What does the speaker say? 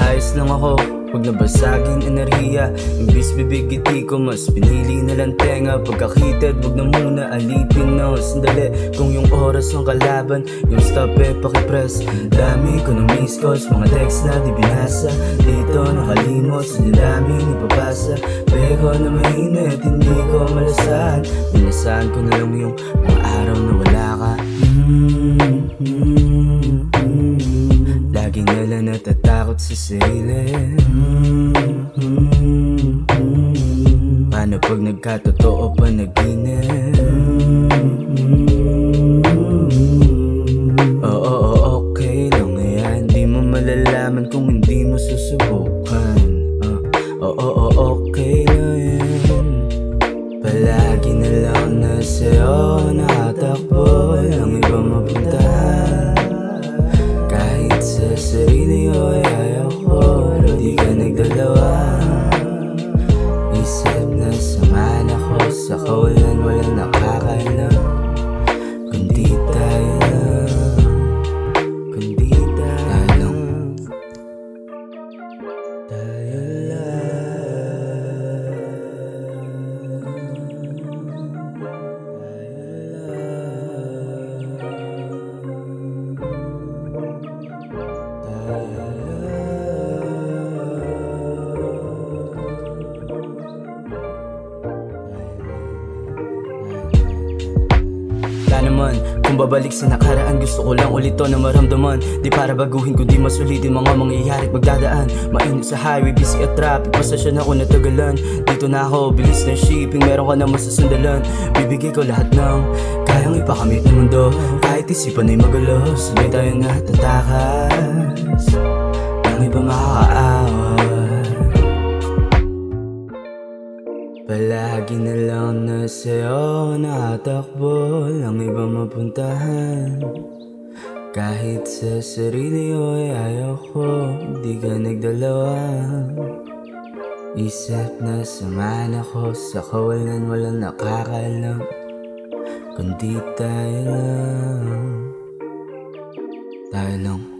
Ayos lang ako, huwag nabasaging enerhiya. Imbis bibigiti ko, mas pinili na lang tenga. Pagkakitid, huwag na muna alipin ng sandali. Kung yung oras ng kalaban, yung stop pakipress. Dami ko ng miss calls, mga text na di binasa. Dito nakalimot sa daming ipapasa. Pero na mainit, hindi ko malasahan. Minasahan ko na lang yung mga araw na wala ka. Lagi na lang natatakot sa sarili. Paano pag nagkatotoo pa naginip? Oo, okay lang yan. Di mo malalaman kung hindi mo susubukan. Oo, okay lang yan. Palagi na lang na sa'yo nakatakbo, ang iba mapuntahan. Kahit sa sarili ko ay ayaw ko, pero di ka nagdalawa. Isip na samahan ako sa kawalan, walang nakakaalam. Kundi tayo lang, kundi tayo lang. Tayo lang. Naman, kung babalik sa nakaraan, gusto ko lang ulit to na maramdaman. Di para baguhin kundi masulitin mga mangyayari at magdadaan. Mainit sa highway, busy at traffic, pasasyan ako natagalan. Dito na ako, bilis ng shipping, meron ka na masasandalan. Bibigay ko lahat ng kayang ipakamit ng mundo. Kahit isipan ay magulo, sabay tayo na tatakas. Ang iba makakaawat. Palagi na lang na sa'yo nakatakbo, ang iba mapuntahan. Kahit sa sarili ko ay ayaw ko, di ka nagdalawa. Isip na samahan ako sa kawalan, walang nakakaalam. Kundi tayo lang, tayo lang.